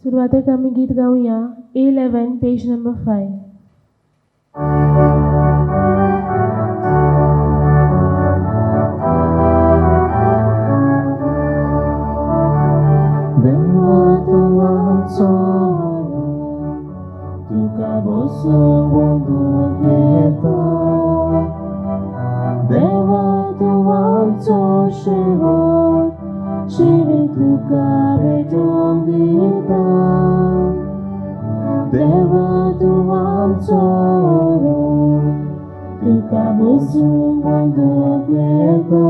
सुरुवातेक आमी गीत गाऊया A11 page number 5. Dewa Tuhan solo, tuka bosu wondu kita. Dewa Tuhan so shivot, shivi tuka bedom dita. Dewa Tuhan solo, tuka bosu wondu kita.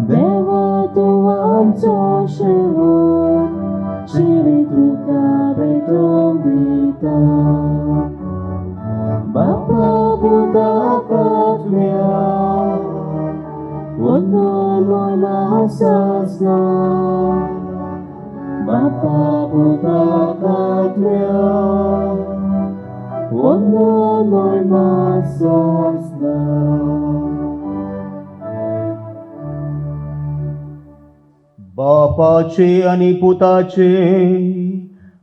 Dewa Tuhan so shivot, shivi tuka bedom dita. Bapa Buddha Katmya, Wonton Moy Mahasasna. Bapa Buddha Katmya, Wonton Moy Mahasasna. बापाचे आणि पुताचे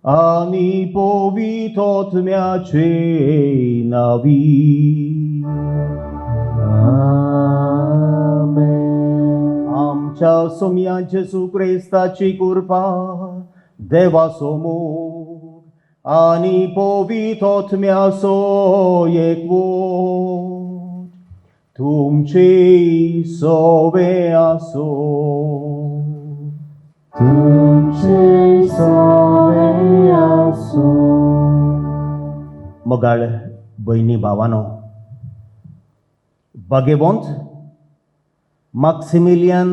आणि पवित्रोत्म्याचे नावी. Amen. आमच्या सोम्या जेसू ख्रिस्ताची कृपा देवासमोर आणि पवित्रोत्म्याचो एकवट तुमचे सोबे आसो. तुमचे सोवे आसो. मोगाळ बहिणी भावानो, भाग्यवंत मॅक्सिमिलियन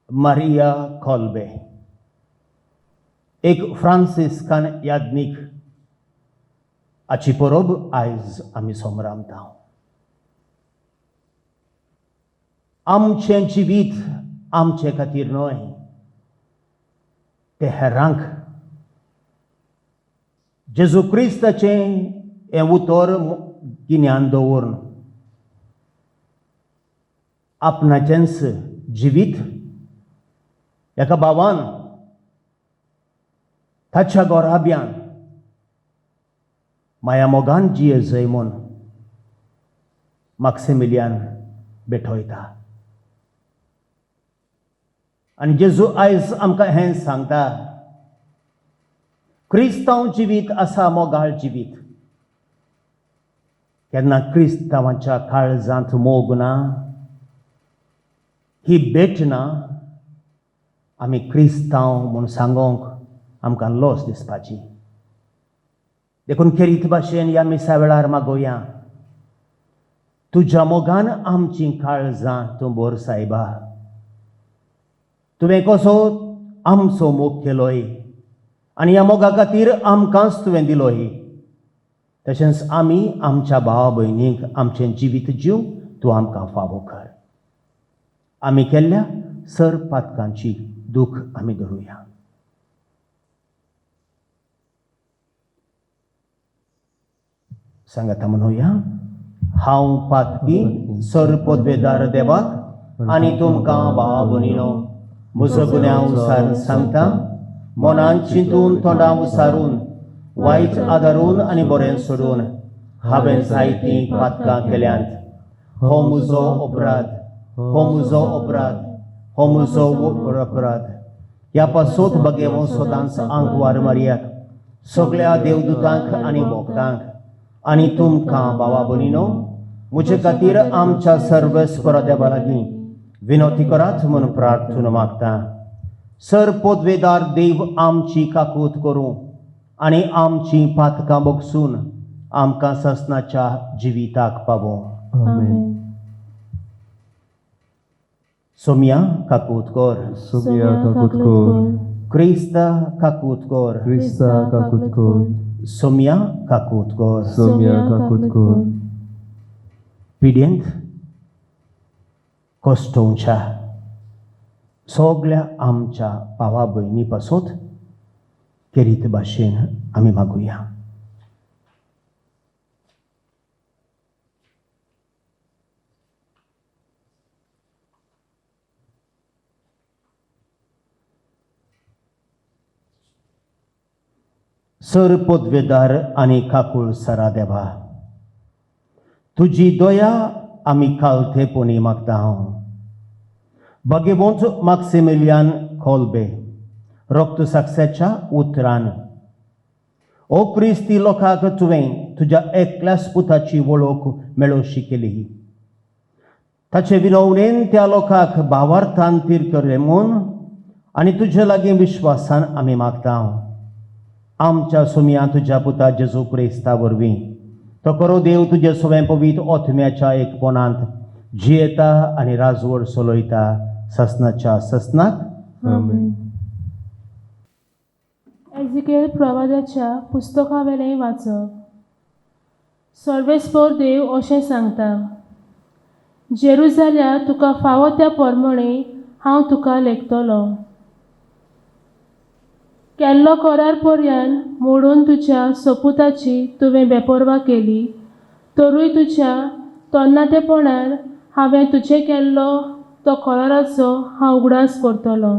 मारिया कॉल्बे, एक फ्रांसिस्कान याज्ञिक हाची परब आयज आमी समोर आमता. आमचें जिवीत आमचे खातीर न्हय, ते हेरांक जेजू क्रिस्ताचें हें उतर गिन्यान दवरून आपणाचेंच जिवीत एका भावान ताच्या गोराब्यान माया मोगान जियेजय म्हूण मॅक्सिमिलियन बेठोयता. आनी जेजू आयज आमकां हें सांगता, क्रिस्तांव जिवीत आसा मोगाळ जिवीत. केन्ना क्रिस्तांवाच्या काळजांत मोग ना, ही भेट ना, आमी क्रिस्तांव म्हूण सांगोंक आमकां लज दिसपाची. देखून खेरीत भाशेन ह्या मिसा वेळार मागोया, तुज्या मोगान आमचीं काळजां तूं भर सायबा. तुवें कसो आमचो मोग केलोय आनी ह्या मोगा खातीर आमकांच तुवें दिलोय. तशेंच आमी आमच्या भावा भयणीक आमचें जिवीत जीव तूं आमकां फावो कर. आमी केल्ल्या सर पातकांची दूख आमी धरुया. सांगाता म्हणुया, हांव पातकी सर पदवेदार देवाक आनी तुमकां भावा भयणीनो म्हजो गुन्यांव उसारून सांगता. मनान चिंतून तोंडां उसारून वायट आदारून आनी बरें सोडून हांवें जायतीं पातकां केल्यांत. हो म्हजो अपराध, हो म्हजो अपराध, हो म्हजो अपराध. ह्या पासोत भाग्यवंत सोदांच आंग वार मारयात सगळ्या देवदूतांक आनी भक्तांक आनी तुमकां भावा भयणीनो म्हजे खातीर आमच्या सर्वेस्पर देवा लागीं विनोती करात म्हूण प्रार्थना मागता. सर पदवेदार देव आमची काकूत करूं आनी आमची पातकां बगसून आमकां ससनाच्या जिविताक पावो. Amen. सोम्या काकूत कर, Sumia kakutkor, क्रिस्ता काकूत कर, Krista kakutkor, सोम्या काकूत कर. Sumia kakutkor. पिड्येंत कश्टोवच्या सगळ्या आमच्या भावा भयणी पासत केरीत भाशेन आमी मागुया. सर पदवेदार आनी काकूळ सरा देवा, तुजी दया आमी कालतेपणी मागता हांव. भगवंत मॅक्सिमिलियान कोल्बे रक्त साक्षेच्या उतरान ओ क्रिस्ती लोकांक तुवें तुज्या एकल्याच पुताची वळख मेळोवशी केली. ताचे विनवणेन त्या लोकांक भावार्थान तिरकले म्हूण आनी तुजे लागीं विश्वासान आमी मागता. आमच्या सुमया तुज्या पुता जेजू क्रिस्ता वरवीं तो करो देव तुजे सगळें पवित्र आत्म्याच्या एकपणांत जियेता आनी राजवट चलयता ससनाच्या ससनाक. आमेन. एजिकेल प्रवादाच्या पुस्तका वेलें वाचप. सर्वेस्पर देव अशें सांगता, जेरुजाल्या तुका फावो त्या प्रमाणे हांव तुका लेखतलो. केल्लो करार पर्यंत मोडून तुज्या सपुताची तुवें बेपर्वा केली, तरूय तुज्या तरणाटेपणान हांवें तुजे केल्लो तो कराराचो हांव उगडास करतलो.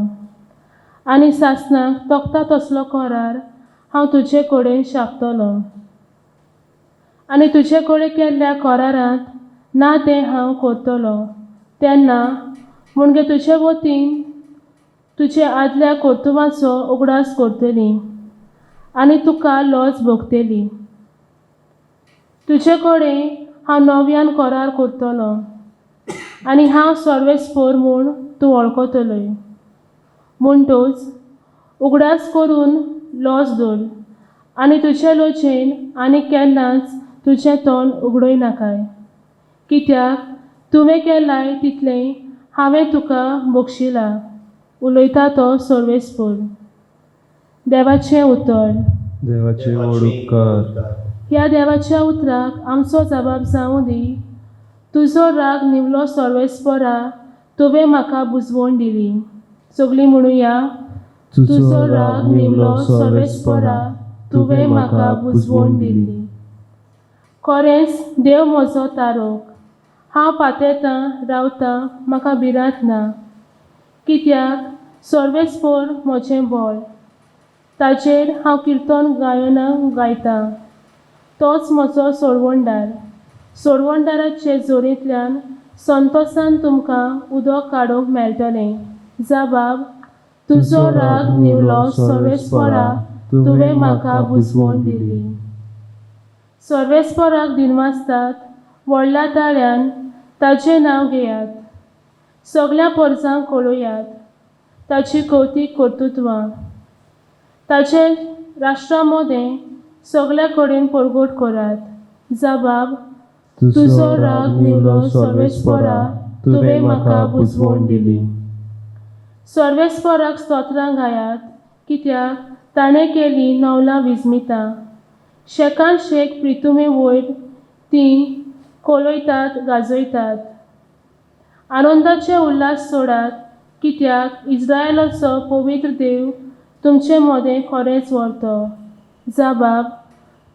आनी सासणाक तोखता तसलो करार हांव तुजे कडेन शापतलो. आनी तुजे कडेन केल्ल्या करारांत ना तें हांव करतलो. तेन्ना म्हणजे तुजे वतीन तुजे आदल्या कर्तुवाचो उगडास करतली आनी तुका लज भोगतली. तुजे कडेन हांव नव्यान करार करतलो आनी हांव सर्वेस्पर म्हूण तूं वळखतलोय. म्हणटूच उगडास करून लज दवर आनी तुजे लजेन आनी केन्नाच तुजें तोंड उगडय नाकाय, कित्याक तुवें केलाय तितलें हांवें तुका बक्षिलां. उलयता तो सर्वेस्पर. देवाचें उतर. देवाचे व्हड उपकार. ह्या देवाच्या उतराक आमचो जबाब जावं दी. तुजो राग निवलो सर्वेस्परा, तुवें म्हाका बुजवण दिली. सगळीं म्हणुया, तुजो राग निवलो सर्वेस्परा, तुवें म्हाका बुजवण दिली. खरेंच देव म्हजो तारोक, हांव पातयतां रावतां म्हाका भिरांत ना. कित्याक सर्वेस्पर म्हजें बळ, ताचेर हांव किर्तन गायनां गायतां. तोच म्हजो सोडवणदार. सोडवणदाराचे जोरेंतल्यान संतोशान तुमकां उदक काडूंक मेळटलें. जबाब, तुजो राग निवलो सर्वेस्परा, तुवें म्हाका बुजवण दिली. सर्वेस्पराक दिनवासतात, व्हडल्या ताळ्यान ताचें नांव घेयात. सगळ्या परजांक कळयात ताची कौतीक कर्तुत्वां. ताचे राष्ट्रा मदें सगळ्या कडेन परगट करात. जबाब, तुजो राग निवलो सर्वेस्परा, तुवें म्हाका बुजवण दिली. सर्वेस्पराक स्तोत्रां गायात, कित्याक ताणें केली नवलां विस्मितां. शेकान शेक प्रितुमे वयर तीं कोलयतात गाजयतात. आनंदाचे उल्हास सोडात, कित्याक इस्रायलाचो पवित्र देव तुमचे मदें खरेंच व्हरतो. जबाब,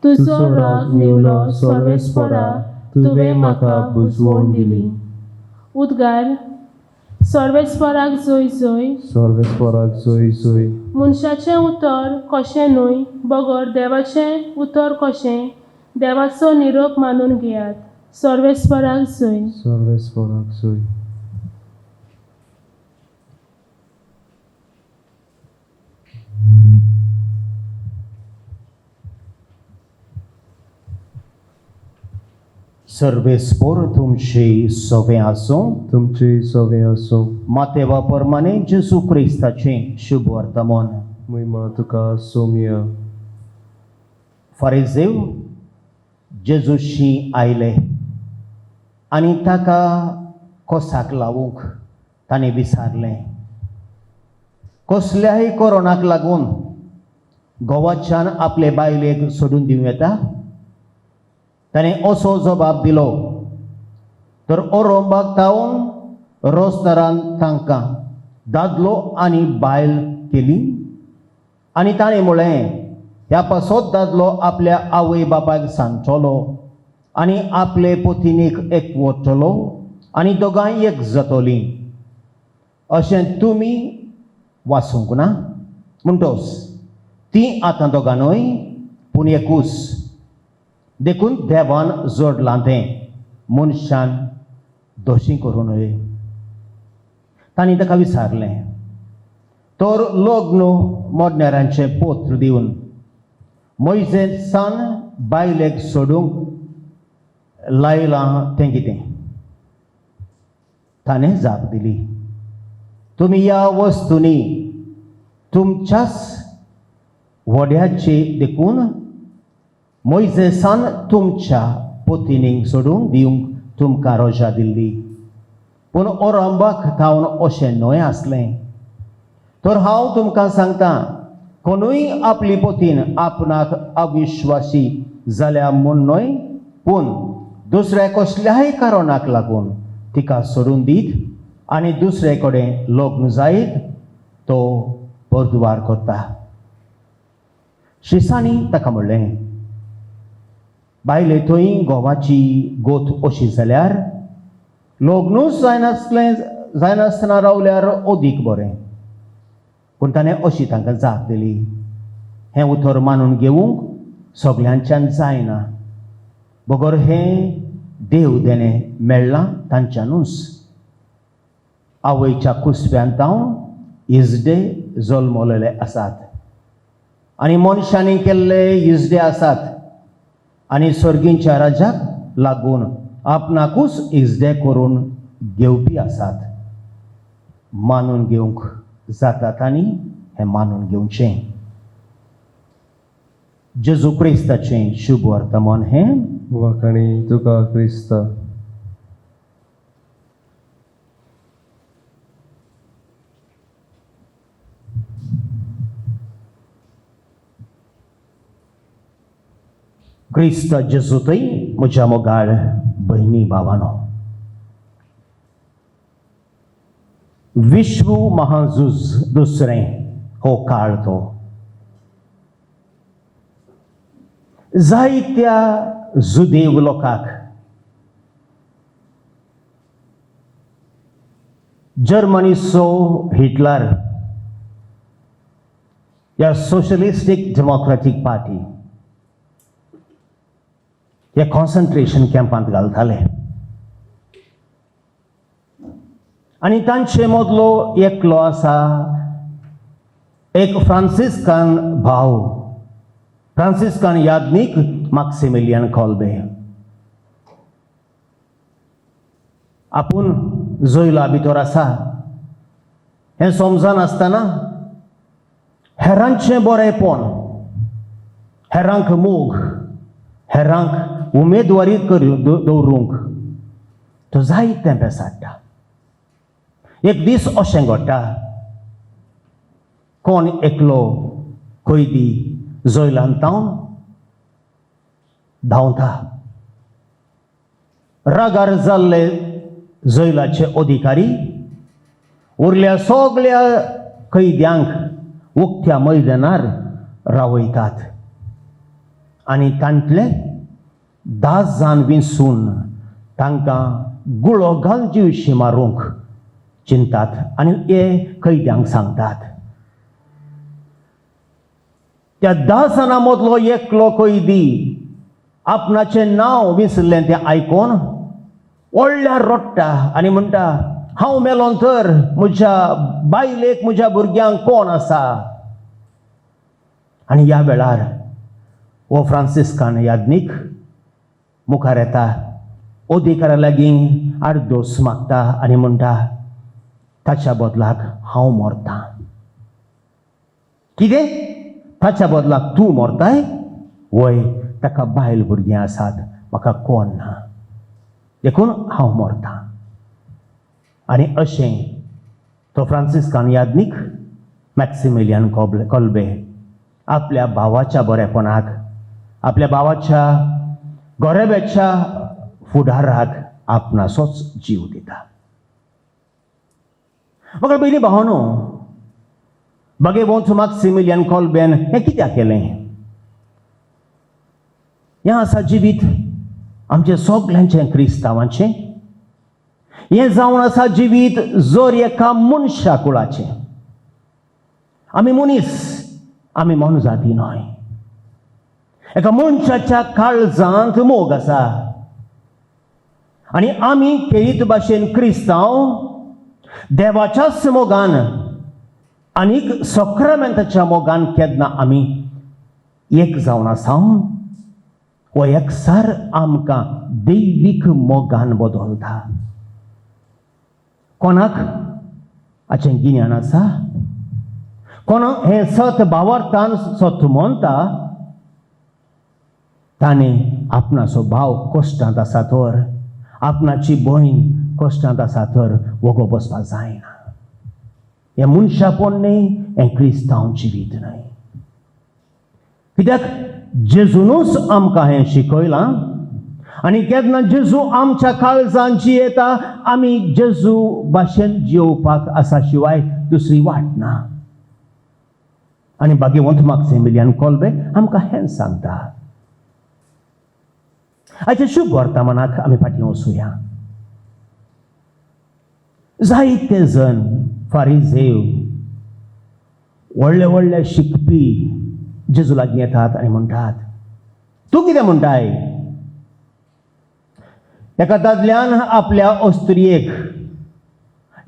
तुजो राग निवलो सर्वेस्परा, तुवें म्हाका बुजवण दिली. उद्गार. सर्वेस्पराक जय जय. सर्वेस्पराक जय जय. मनशाचें उतर कशें न्हय, बगर देवाचें उतर कशें, देवाचो निरोप मानून घेयात. सर्वेस्पराक जय. सर्वेस्पराक जय. सर्वेस्पर तुमची सवे आसूं. तुमची सवे आसूं. मातेवा प्रमाणे जेजू क्रिस्ताचें शुभ वर्तमान. महिमा तुका सोमया. फारिजेव जेजूशी आयले आनी ताका कोसाक लावूंक ताणें विचारलें, कसल्याय कोरोनाक लागून गोवाच्यान आपले बायलेक सोडून दिवं येता? ताणें असो जबाब दिलो. तर ओरोंबाक तावन रोस्तारान तांकां दादलो आनी बायल केली आनी ताणें म्हळें, ह्या पासत दादलो आपल्या आवय बापायक सांगतलो आनी आपले पत्नीक एकवटलो आनी दोगांय एक जातलीं. अशें तुमी वाचूंक ना? म्हणटोच तीं आतां दोगांनूय पूण एकूच देखून देवान जोडलां तें मनशान दोशी करूं नये. तांणी ताका विचारलें. तर लग्न मोडण्यारांचें पत्र दिवन मोइजेसान बायलेक सोडूंक लायलां तें कितें? ताणें जाप दिली. तुमी ह्या वस्तूंनी तुमच्याच व्हड्याचे देखून मोइजेसान तुमच्या पत्नीक सोडूंक दिवंक तुमकां रोजा दिल्ली. पूण ओरंबाक थावन अशें न्हय आसलें. तर हांव तुमकां सांगतां, कोणूय आपली पत्नी आपणाक अविश्वासी जाल्या म्हूण न्हय, पूण दुसऱ्या कसल्याय कारणाक लागून तिका सोडून दीत आनी दुसरे कडेन लग्न जायत तो परतवार करता. शिसांनी ताका म्हणलें, बायले थंय घोवाची गोत अशी जाल्यार लग्नूच जायनासतना रावल्यार अदीक बरें. पूण ताणें अशी तांकां जाप दिली. हें उतर मानून घेवंक सगल्यांच्यान जायना, बगर हें देव देणें मेळ्ळां तांच्यानूच. आवयच्या कुसप्यान तावन इजडे जल्मलेले आसात आनी मनशांनी केल्ले इजडे आसात आनी सर्गींच्या राजाक लागून आपणाकूच इजडे करून घेवपी आसात. मानून घेवंक जातात आनी हें मानून घेवचें. जेजू क्रिस्ताचें शुभ वर्तमान हें. वाखाणी तुका क्रिस्ता. क्रिस्त जेजूतय म्हज्या मोगाळ भयणी भावानो, विश्व महाझूज दुसरें हो काळ तो. जायत्या जुदेव लोकांक जर्मनीचो हिटलर ह्या सोशलिस्टीक डेमोक्रेटीक पार्टी हे कॉन्सन्ट्रेशन कॅम्पांत घालताले आनी तांचे मदलो एकलो आसा एक फ्रांसिस्कान भाव, फ्रांसिस्कान याज्ञीक मॅक्सिमिलियन कॉल्बे. आपूण जोयला भितर आसा हें समजनासतना हेरांचें बरेंपण, हेरांक मोग, हेरांक उमेदवारी दवरूंक तो जायतें बेसाडटा. एक दीस अशें घडटा, कोण एकलो कैदी जोयलान तावन धांवता. रागार जाल्ले जोयलाचे अधिकारी उरल्या सगळ्या कैद्यांक उक्त्या मैदानार रावयतात आनी तांतले 10 जाण विंचून तांकां गुळो घालचे विशीं मारूंक चिंतात आनी हे कैद्यांक सांगतात. त्या 10 जाणां मदलो एकलो कैदी आपणाचें नांव विसरलें तें आयकून व्हडल्यार रडटा आनी म्हणटा, हांव मेलों तर म्हज्या बायलेक म्हज्या भुरग्यांक कोण आसा? आनी ह्या वेळार हो फ्रांसिस्कान याज्ञीक मुखार येता, अधिकाऱ्या लागीं आर्दोस मागता आनी म्हणटा, ताच्या बदलाक हांव मरतां. कितें? ताच्या बदलाक तूं मरताय? वय, ताका बायल भुरगीं आसात, म्हाका कोण ना, देखून हांव मरतां. आनी अशें तो फ्रांसिस्कान याज्ञीक मॅक्सिमिलियन कॉल्बे आपल्या भावाच्या बरेपणाक, आपल्या भावाच्या गोरेब्याच्या फुडाराक आपणाचोच जीव दिता. म्हाका पयलीं भावानो, भगवंत मॅक्सिमिलियन कॉल्बेन हें कित्याक केलें? हें आसा जिवीत आमचें सगळ्यांचें क्रिस्तांवांचें. हें जावन आसा जिवीत जर एका मनशा कुळाचें. आमी मनीस, आमी मनजाती न्हय. एका मनशाच्या काळजांत मोग आसा आनी आमी केळीत भाशेन क्रिस्तांव देवाच्याच मोगान आनीक सक्रमेंताच्या मोगान केन्ना आमी एक जावन आसा हो एकसार आमकां दैवीक मोगान बदलता. कोणाक हाचें गिन्यान आसा? कोणाक हें सत भावार्थान सत म्हणटा ताणें आपणाचो भाव कश्टांत आसा तर, आपणाची भयण कश्टांत आसा तर वगो बसपाक जायना. हें मनशापण न्हय, हें क्रिस्तांव जिवीत न्हय. कित्याक जेजूनच आमकां हें शिकयलां आनी केन्ना जेजू आमच्या काळजांत जियेता आमी जेजू भाशेन जियोवपाक आसा शिवाय दुसरी वाट ना. आनी भाग्यवंत मॅक्सिमिलियन कोल्बे आमकां हें सांगता. आयच्या शुभ वर्तमानाक आमी फाटीं वचुया. जायते जण फारिझेव व्हडले व्हडले शिकपी जेजू लागीं येतात आनी म्हणटात, तूं कितें म्हणटाय? एका दादल्यान आपल्या अस्तुरयेक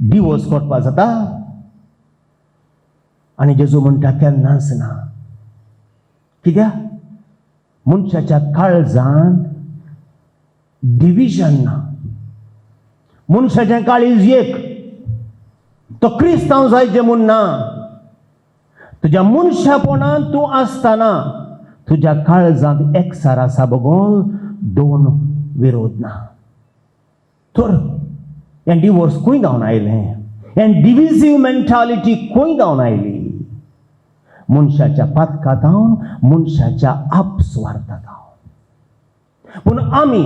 डिवोर्स करपाक जाता? आनी जेजू म्हणटा केन्नाच ना. कित्याक मनशाच्या काळजांत डिविजन ना. मनशाचें काळीज एक. तो क्रिस्तांव जायचे म्हूण ना. तुज्या मनशापणान तूं आसतना तुज्या काळजांत एकसार आसा बगोल, दोन विरोध ना. तर हें डिवोर्स खंय जावन आयलें? हें डिविजीव मेंटालिटी खंय जावन आयली? मनशाच्या पातकांत हांव, मनशाच्या आपस्वार्थांत हांव. पूण आमी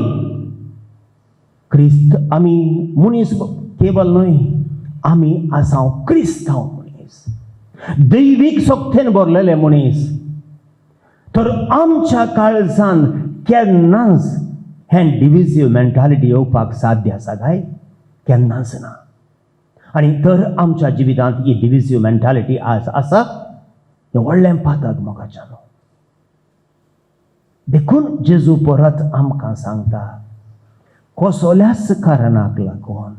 आमी मनीस केवल न्हय, आमी आसा क्रिस्तांव मनीस, दैवीक शक्तीन भरलेले मनीस. तर आमच्या काळजांत केन्नाच हें डिविजीव मेंटालिटी येवपाक साध्य आसा काय? केन्नाच ना. आनी तर आमच्या जिवितांत ही डिविजीव मेंटालिटी आज आसा, हें व्हडलें पातक मोगाच्यान. देखून जेजू परत आमकां सांगता, कसल्याच कारणाक लागून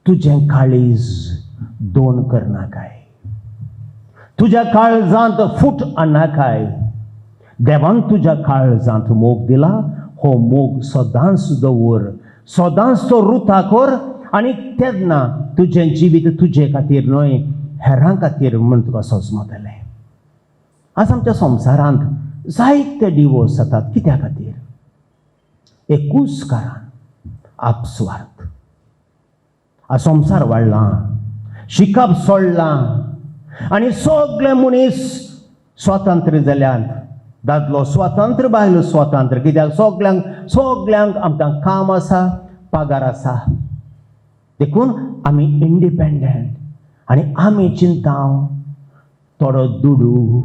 तुजें काळीज दोन करनाकाय, तुज्या काळजांत फूट आणनाकाय. देवान तुज्या काळजांत मोग दिला, हो मोग सदांच दवर, सदांच तो रुता कर. आनी तेन्ना तुजें जिवीत तुजे खातीर न्हय, हेरां खातीर म्हूण तुका सोजमतलें. आज आमच्या संवसारांत जायते डिवोर्स जातात. कित्या खातीर? एकूच कारण, आपस्वार्थ. आज संवसार वाडला, शिकप सोडलां आनी सगळे मनीस स्वतंत्र जाल्यात. दादलो स्वतंत्र, बायलो स्वतंत्र. कित्याक सगळ्यांक आमकां काम आसा, पगार आसा. देखून आमी इंडिपेंडंट आनी आमी चिंताव थोडो दुडू,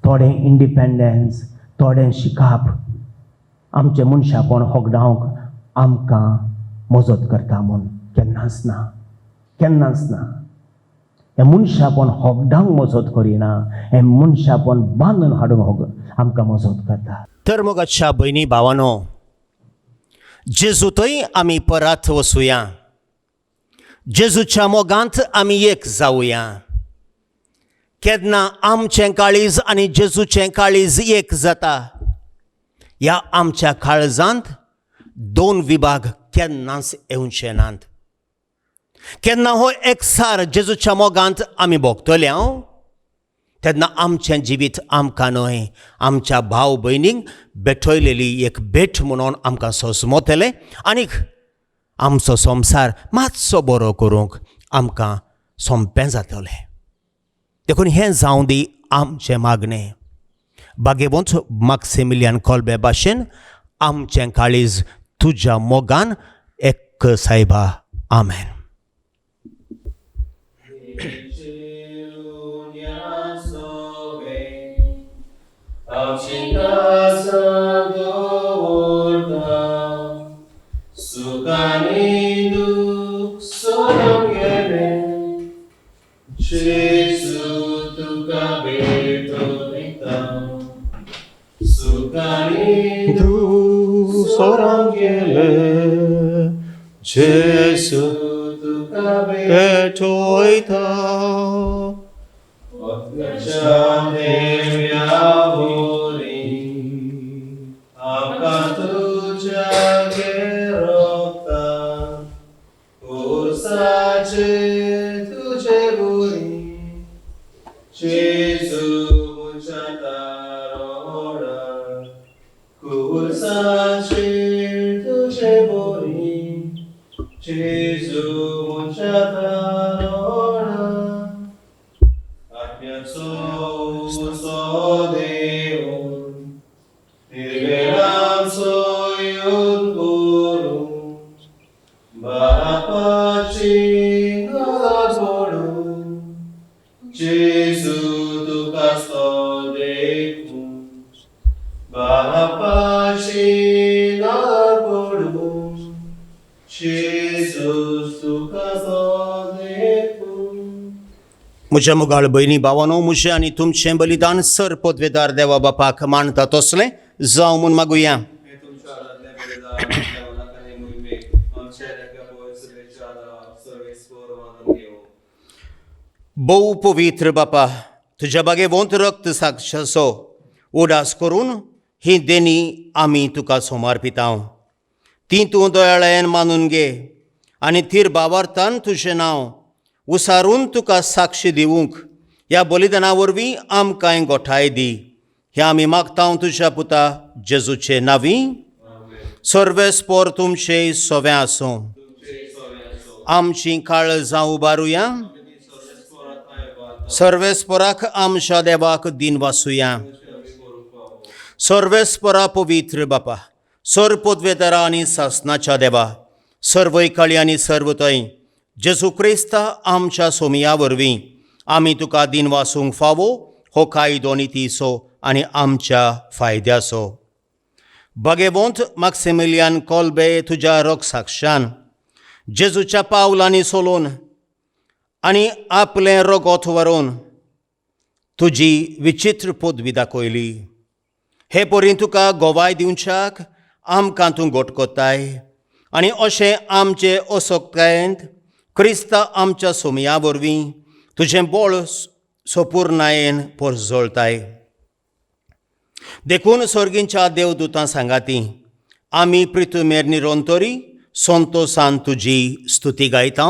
थोडें इंडिपेंडन्स, थोडें शिकप आमचें मनशापण होगडावंक आमकां मजत करता म्हूण केन्नाच ना, केन्नाच ना. हें मनशापण होगडावंक मजत करिना, हें मनशापण बांदून हाडूंक आमकां मजत करता. तर मोगाच्या भयणी भावानो, जेजूतय आमी परत वचुया. जेजूच्या मोगांत आमी एक जावुया. केन्ना आमचें काळीज आनी जेजूचें काळीज एक जाता. ह्या आमच्या काळजांत दोन विभाग केन्नाच येवचे नात. केन्ना हो एकसार जेजूच्या मोगांत आमी भोगतले तेन्ना आमचें जिवीत आमकां न्हय, आमच्या भाव भयणींक भेटयलेली एक भेट म्हणून आमकां सोजमतलें. आनीक आमचो संवसार मातसो बरो करूंक आमकां सोंपें जातलें. देखून हें जावं दी आमचें मागणें. भाग्यवंत मॅक्सिमिलियन कोल्बे भाशेन आमचें काळीज तुज्या मोगान एक सायबा. आमेन. Jesu tuka beto ita, suka 소랑 길래 예수 तुका भेटोयता आका तुझ्या गेरोता उर्साचे तुझे बुरी जेजू मुझा तारोडा कुर्साचे तुझे बुरी जेजू मुझा तारोडा आत्म्याचो उसो देऊन निर्वेळाचो येऊन करून बापाची नजर पडून जेजू तुका सो देखून बापाची नजर पडून जेजू तुका सो देखून. म्हज्या मुगाळ भयणी भावानो, मुझे आनी तुमचें बलिदान सर पदवेदार देवा बापाक मानता तसलें जावं म्हूण मागुया. बहु पवित्र बापा, तुझ्या बागे वोंत रक्त साक्षाचो उडास करून ही देणी आमी तुका समर्पितांव. ती तूं दयाळायेन मानून घे आनी तीर बाबार्थान तुजें नांव उसारून तुका साक्षी दिवूंक ह्या बलिदाना वरवीं आमकां गोठाय दी. हें आमी मागतांव तुज्या पुता जेजूचे नांवी. सर्वेस्पोर तुमचे सोवें आसूं. आमची काळजां उबारुया. सर्वेस्पोराक आमच्या देवाक दिन वासुया. सर्वेस्पोरा पवित्र बापा, सर पदवेदारा आनी सासणाच्या देवा, सर्वैकाळी आनी सर्वतय जेजू क्रिस्ता आमच्या सोमया वरवीं आमी तुका दिन वासूंक फावो हो कायदो नितीचो आनी आमच्या फायद्याचो. भगेवंत मॅक्सिमिलियान कोल्बे तुज्या रोग साक्षान जेजूच्या पावलांनी सोलून आनी आपलें रगत व्हरून तुजी विचित्र पदवी दाखयली. हे परी तुका गोवाय दिवच्याक आमकां तूं घोटकोताय आनी अशें आमचे असोक्तायेंत क्रिस्ता आमच्या सोमया वरवीं तुजें बळ सोपुर्णायेन परजळताय. देखून सर्गींच्या देवदूतां सांगाती आमी प्रितुमेर निरंतरी संतोषान तुजी स्तुती गायता.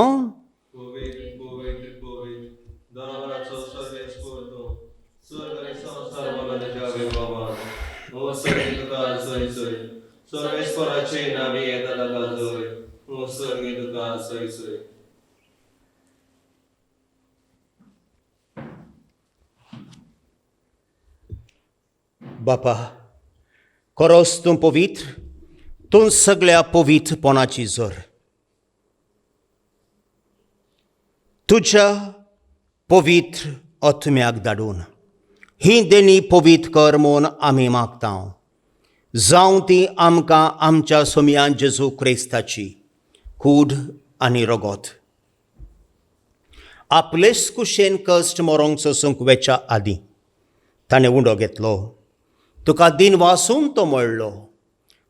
बापा, खरोच तूं पवित्र, तूं सगळ्या पवित्रपणाची जोर. तुज्या पवित्र आत्म्याक धाडून ही देणी पवित्र कर म्हूण आमी मागतांव. जावं ती आमकां आमच्या सोमयान जेजू क्रिस्ताची कूड आनी रगत आपलेच कुशेन कश्ट मरोंक सोसूंक वेच्या आदीं ताणें उंडो घेतलो. तुका दिन वासून तो मळ्ळो.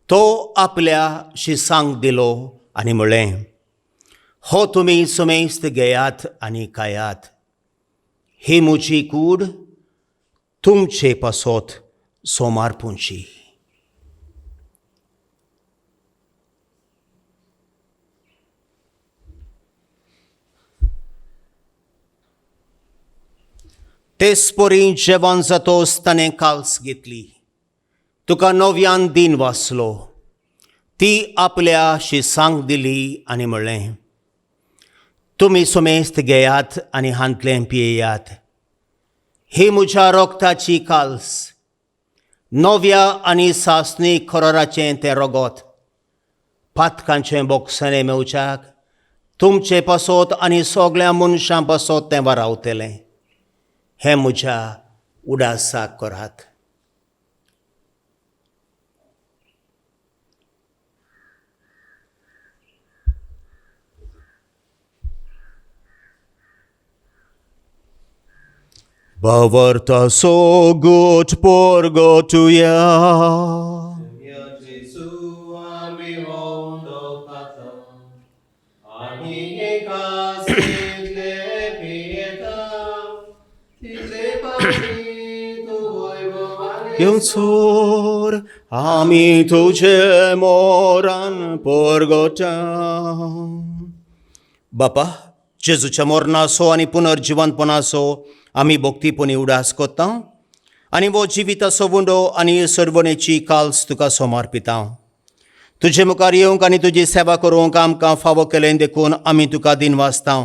तो आपल्या शिसांक दिलो आनी म्हळें, हो तुमी सुमेस्त घेयात आनी खायात. ही म्हजी कूड तुमचे पासत सोमारपुंची. तेच परी जेवण जातोच ताणें काल्स घेतली. तुका नव्यान दिन वाचलो. ती आपल्या शिसांक दिली आनी म्हळें, तुमी सुमेस्त घेयात आनी हांतलें पियेयात. ही म्हज्या रोगताची काल्स, नव्या आनी सासणीक खरोराचें तें रगत पातकांचें बोगसणें मेवच्याक तुमचे पासत आनी सगळ्या मनशां पासत तें वारावतलें. हें म्हज्या उडासाक करात. Bawarta so good por gotuya. घेऊन सोर आम्ही तुझे मोरान परगोटा. बापा, जेजूच्या मोरनासो आनी पुनर्जिवनपणासो आमी भोक्तीपणी उडास कोत्ता आनी वो जिविताचो वुंडो आनी सर्वणेची काल्स तुका समर्पिता. तुजे मुखार येवंक आनी तुजी सेवा करूंक आमकां फावो केलें देखून आमी तुका दिनवासता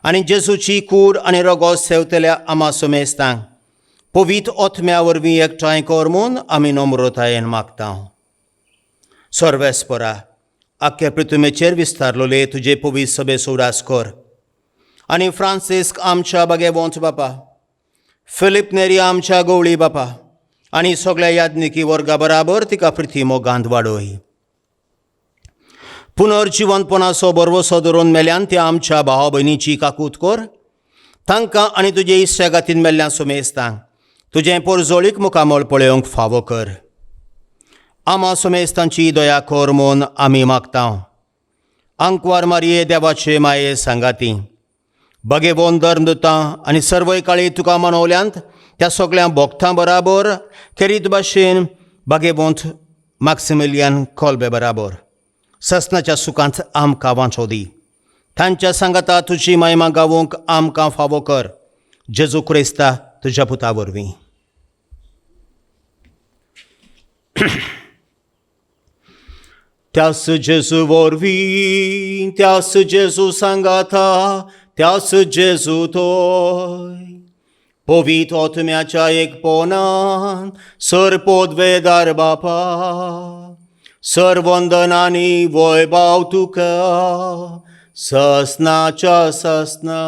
आनी जेजूची कूड आनी रगत सेवतल्या आमा सुमेस्तांक पवित्र ओथम्या वरवीं एकठांय कर म्हूण आमी नम्रतायेन मागता. सर्वेस्परा, आख्या पृथ्वीचेर विस्तारलोले तुजे पवित्र सभेचो उडास कर आनी फ्रांसिस्क आमच्या बागेवंत बापा, फिलीप नेरी आमच्या गवळी बापा आनी सगळ्या याज्ञिकी वर्गा बराबर तिका पृथ्वी मोगांत वाडय. पुनर्जिवनपणाचो बरवसो धरून मेल्यान त्या आमच्या भावा भयणीची काकूत कर. तांकां आनी तुजे इश्टागातीन मेल्ल्या सुमेस्तांक तुजें परजोळीक मुखामळ पळोवंक फावो कर. आमा सुमेस्तांची दया कर म्हूण आमी मागता. आंकवार मारये देवाचे माये सांगाती, बागेवंत धर्मदुतां आनी सर्वय काळी तुका मनवल्यांत त्या सगळ्या भोगतां बराबर खेरीत भाशेन बागेवंत मॅक्सिमिलियन कोल्बे बराबर ससनाच्या सुखांत आमकां वांचो दी. तांच्या सांगाता तुजी महिमा गावूंक आमकां फावो कर. जेजू क्रिस्ता तुज्या पुता वरवीं. त्यास जेजू वरवीं, त्यास जेजू सांगाता, त्यास जेजू तोय पवित्र ओथम्याच्या एकपणान सरपोदवेदार बापा, सर्वंदनानी वैभव तुका ससनाच्या ससना.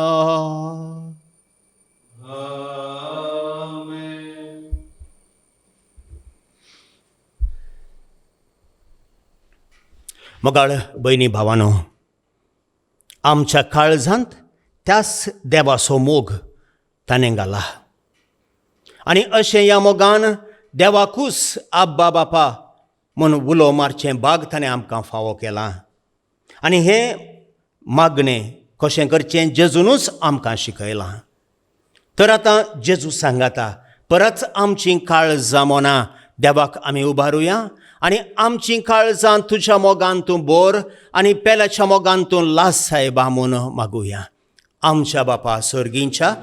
मोगाळ भयणी भावानो, आमच्या काळजांत त्याच देवाचो मोग ताणें घाला आनी अशें ह्या मोगान देवाकूच आब्बा बापा म्हूण उलो मारचें भाग ताणें आमकां फावो केलां. आनी हें मागणें कशें करचें जेजूनूच आमकां शिकयलां. तर आतां जेजू सांगाता, परत आमचीं काळजां मना देवाक आमी उबारुया आनी आमचीं काळजां तुज्या मोगान तूं बोर आनी पेल्याच्या मोगान तूं लास सायबा म्हूण मागुया. आमच्या बापा सर्गींच्या,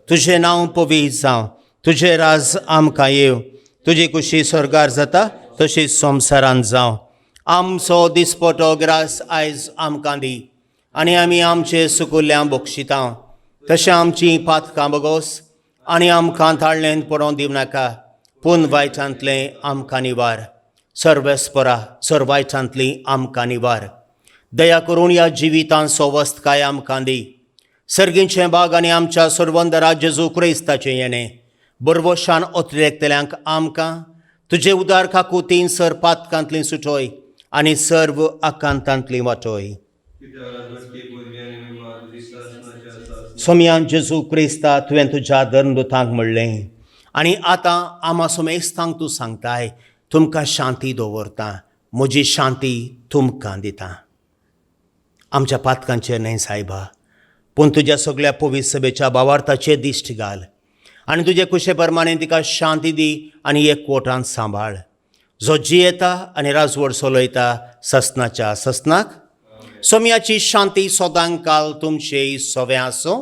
तुजें नांव पवित्र जावं, तुजें राज आमकां येव, तुजी कुशी स्वर्गार जाता तशीच संवसारांत जावं. आमचो दिसपटो ग्रास आयज आमकां दी आनी आमी आमचे सुकुल्ल्यां बक्षिता तशें आमचीं पातकां बगोस आनी आमकां ताळ्ळेंत पडोवंक दिवं नाका, पूण वायटांतलें आमकां निवार. सर्वेस्परा, सर्वायटांतलीं आमकां निवार. दया करून ह्या जिवितांत सवस्तकाय आमकां दी. सर्गींचें बाग आनी आमच्या सर्वंदरा जेजू क्रिस्ताचें येणें बरवशान ओतरेकतल्यांक आमकां तुजे उदार काकुतीन सर पातकांतलीं सुटोय आनी सर्व आकांतांतलीं वाटोय. सोम्यान जेजू क्रिस्ता तुवें तुज्या धर्मदुतांक म्हणलें आनी आतां आमा सुमेस्तांक तूं सांगताय, तुमकां शांती दवरता, म्हजी शांती तुमकां दिता. आमच्या पातकांचेर न्हय सायबा, पूण तुज्या सगळ्या पवित्र सभेच्या भावार्थाचेर दिश्ट घाल आनी तुजे कुशे प्रमाणे तिका शांती दी आनी एकवटान सांबाळ. जो जियेता आनी राजवट चलयता ससनाच्या ससनाक. सोम्याची शांती सोदांक काल तुमचे सोवे आसो.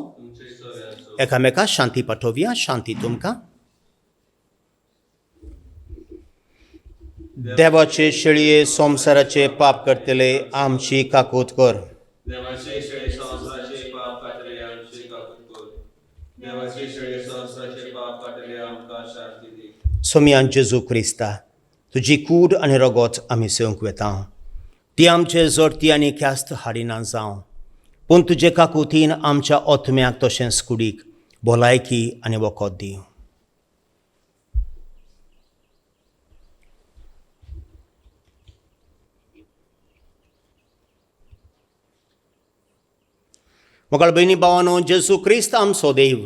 एकामेका शांती पाठोवया. शांती तुमकां. देवाचे शेळये संवसाराचे पाप करतले आमची काकूत कर. देवाचे शेळे संवसाराचे पाप काटले आमची काकूत कर. देवाचे शेळे संवसाराचे पाप काटले आमकां शांती दी. सोम्यान जेजू क्रिस्ता, तुजी कूड आनी रगत आमी सेवंक वेता. ती आमचे जडती आनी ख्यास्त हाडिना जावं, पूण तुजे काकुतीन आमच्या ओथम्याक तशेंच कुडीक भलायकी आनी वखद दी. मोगाळ भयणी भावानो, जेजू क्रिस्त आमचो देव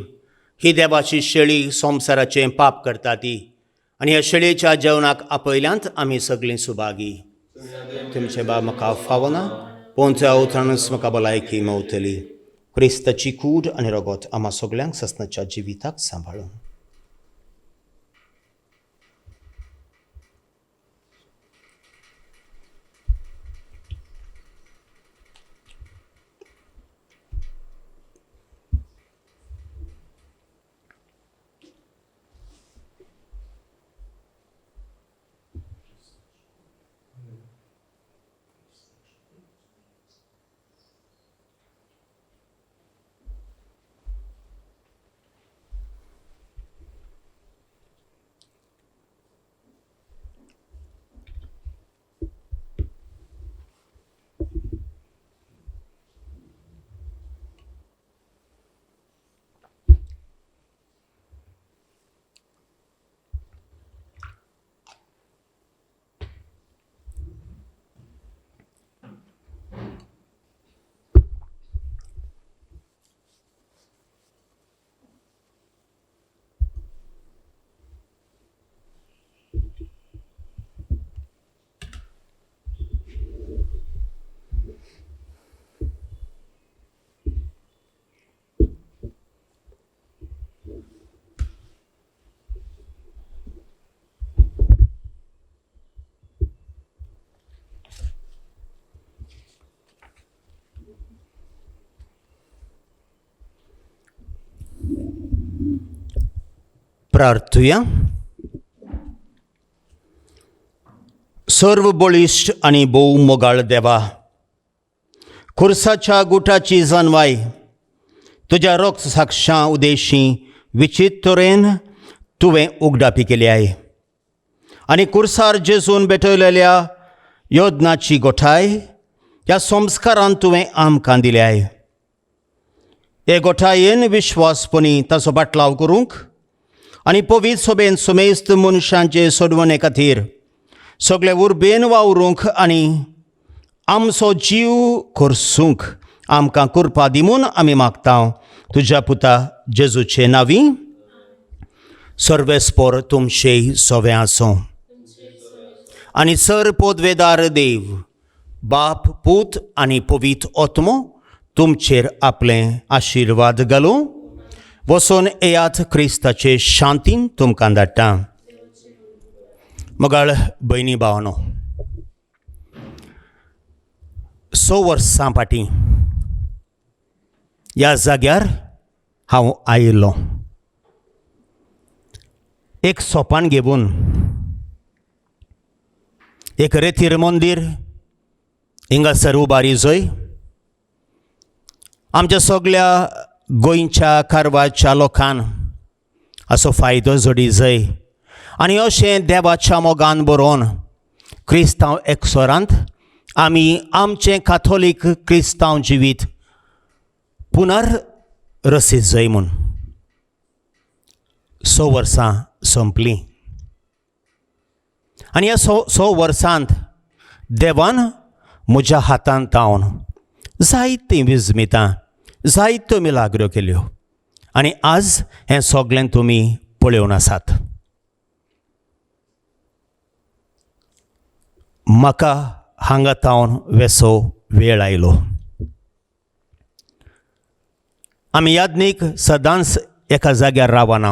ही देवाची शेळी संवसाराचें पाप करता ती आनी ह्या शेळयेच्या जेवणाक आपयल्यांत आमी सगळीं सुभागी. तुमचे बाब म्हाका फावो ना, पूण त्या उतरानूच म्हाका भलायकी मेवतली. क्रिस्ताची कूड आनी रगत आमा सगळ्यांक ससनाच्या जिविताक सांबाळून. प्रार्थुया. सर्व बळिश्ठ आणि भोव मोगाळ देवा, खुर्साच्या गुटाची जाणवाय तुझ्या रोख साक्षां उदेशी विचित्र तरेन तुवें उगडापी केली आहे आणि कुर्सार जेजून भेटयलेल्या योजनाची गोठाय ह्या संस्कारान तुवें आमकां दिले आहे. हे गोठायेन विश्वासपणी ताचो बाटलाव करूंक आनी पवित्र सभेन सुमेस्त मनशांचे सोडवणे खातीर सगळे उर्बेन वावरूंक आनी आमचो जीव खोरसूंक आमकां कृपा दिमून आमी मागता तुज्या पुता जेजूचे नांवी. सर्वेस्पोर तुमचे सोवे आसूं. आनी सर पोदवेदार देव बाप पूत आनी पवित्र आत्मो तुमचेर आपले आशिर्वाद घालूं. वचून येयात क्रिस्ताचे शांतीन तुमकां धाडटा. मोगाळ भयणी भावांनो, 6 वर्सां फाटीं ह्या जाग्यार हांव आयिल्लो. एक सोपान घेवन एक रेतीर मंदीर हिंगासर उबारी जंय आमच्या सगळ्या गोंयच्या कारवारच्या लोकांक हाचो फायदो जोडी जंय आनी अशें देवाच्या मोगान बरोवन क्रिस्तांव एकसोरांत आमी आमचें काथोलीक क्रिस्तांव जिवीत पुनर्रसीत जंय म्हूण 6 वर्सां संपलीं. आनी ह्या 6 वर्सांत देवान म्हज्या हातांत तावन जायतीं विजमितां जायत्यो मिलाग्र्यो केल्यो आनी आज हें सगळें तुमी पळोवन आसात. म्हाका हांगा तावन वेसो वेळ आयलो. आमी याज्ञीक सदांच एका जाग्यार रावना.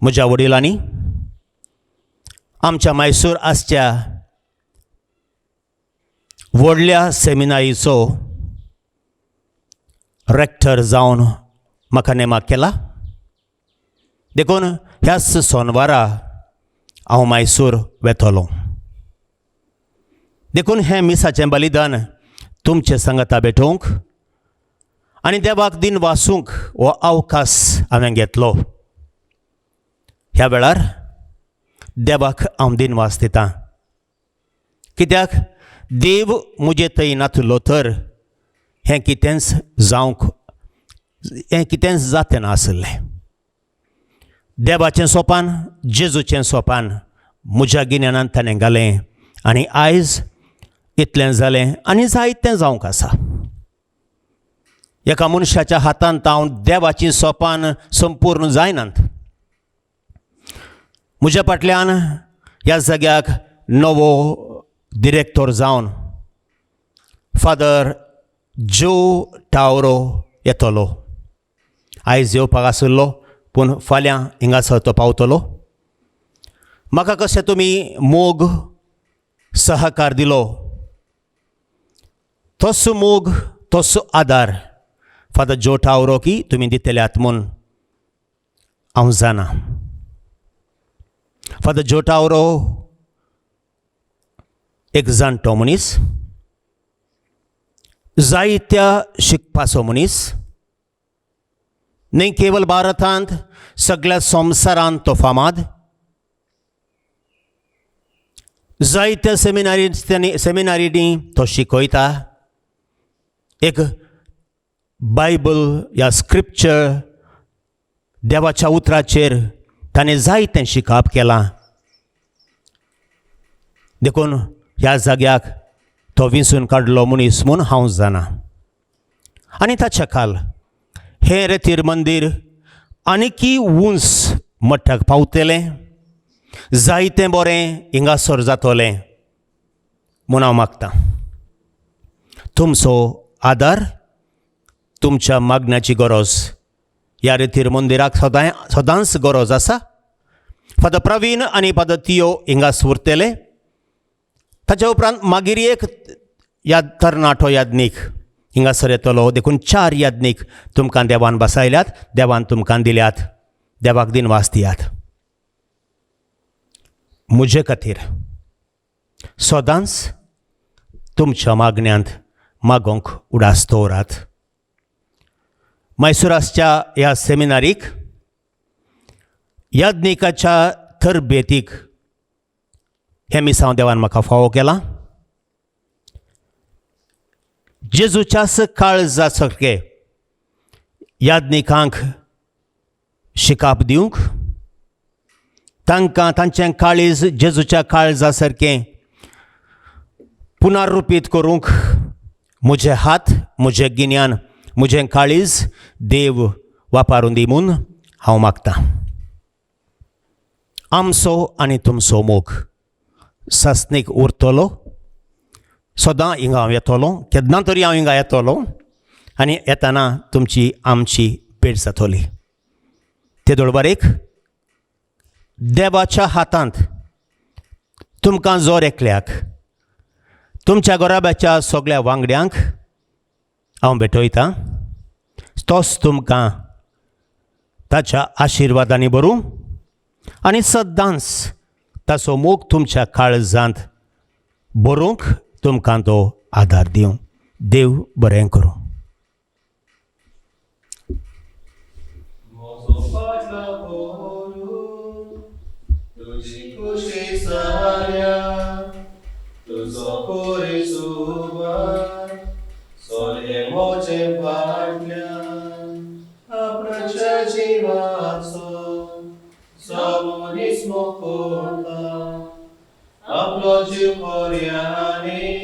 म्हज्या वडिलांनी आमच्या मैसूर आसच्या व्हडल्या सेमिनारीचो रेक्टर जावन म्हाका नेमाक केला. देखून ह्याच सोनवारा हांव मैसूर वेतलो. देखून हें मिसाचें बलिदान तुमचे सांगाता भेटोवंक आनी देवाक दिन वासूंक हो अवकाश हांवें घेतलो. ह्या वेळार देवाक हांव दिनवास दितां, कित्याक देव म्हजे थंय नासलो तर हें कितेंच जातें नासलें. देवाचें सोपान जेजूचें सोपान म्हज्या गिन्यानांत ताणें घालें आनी आयज इतलें जालें आनी जायतें जावंक आसा. एका मनशाच्या हातांत हांव देवाचीं सोपान संपूर्ण जायनात. म्हज्या फाटल्यान ह्या जाग्याक नवो डिरेक्टर जावन फादर जो टावरो येतलो. आयज येवपाक आशिल्लो पूण फाल्यां हिंगासर तो पावतलो. म्हाका कशें तुमी मोग सहकार दिलो तसो मोग तसो आदार फादर जो टावरो की तुमी दितल्यात म्हूण हांव जाणा. फादर जो टावरो एक जाणटो मनीस, जायत्या शिकपाचो मनीस, न्ही केवळ भारतांत सगळ्या संवसारांत तो फामाद. जायत्या सेमिनारींनी तो शिकयता. एक बायबल या स्क्रिप्चर देवाच्या उतराचेर ताणें जायतें शिकप केलां. देखून ह्या जाग्याक तो विंचून काडलो मनीस म्हूण हांव जाणा. आनी ताच्या खाल हें रेतीर मंदीर आनिकी उंच मट्टाक पावतलें, जायतें बरें हिंगासर जातलें म्हूण हांव मागतां. तुमचो आदार, तुमच्या मागण्याची गरज ह्या रेतीर मंदिराक सदांच गरज आसा. फादर प्रवीण आनी फादर तियो हिंगास उरतले. ताच्या उपरांत मागीर एक तरणाटो याज्ञीक हिंगासर येतलो. देखून 4 याज्ञीक तुमकां देवान बसयल्यात, देवान तुमकां दिल्यात. देवाक दिनवास दियात. म्हजे खातीर सदांच तुमच्या मागण्यांत मागोंक उडास दवरात. मैसुरासच्या ह्या सेमिनारीक याज्ञिकाच्या तरबेतीक हे मिसांव देवान म्हाका फावो केला. जेजूच्याच काळजा सारके याज्ञिकांक शिकाप दिवंक, तांकां तांचें काळीज जेजूच्या काळजा सारकें पुनरुपीत करूंक म्हजे हात, म्हजें गिन्यान, म्हजें काळीज देव वापरून दी म्हूण हांव मागतां. आमचो आनी तुमचो मोग सस्नीक उरतलो. सदां हिंगा हांव येतलो, केन्ना तरी हांव हिंगा येतलो आनी येताना तुमची आमची भेट जातली. ते दळबारेक देवाच्या हातांत तुमकां जोर एकल्याक, तुमच्या घराब्याच्या सगळ्या वांगड्यांक हांव भेटयतां. तोच तुमकां ताच्या आशिर्वादांनी भरूं आनी सदांच ताचो मोग तुमच्या काळजांत भरूंक तुमकां तो आदार दिवं. देव बरें करूं. तुझी खुशी साऱ्या तुझो कोरी सुवार सोले मोचे फाटल्यान आपणाच्या जिवाचो समोनीस मोकोता आपलो जीव पर्यानी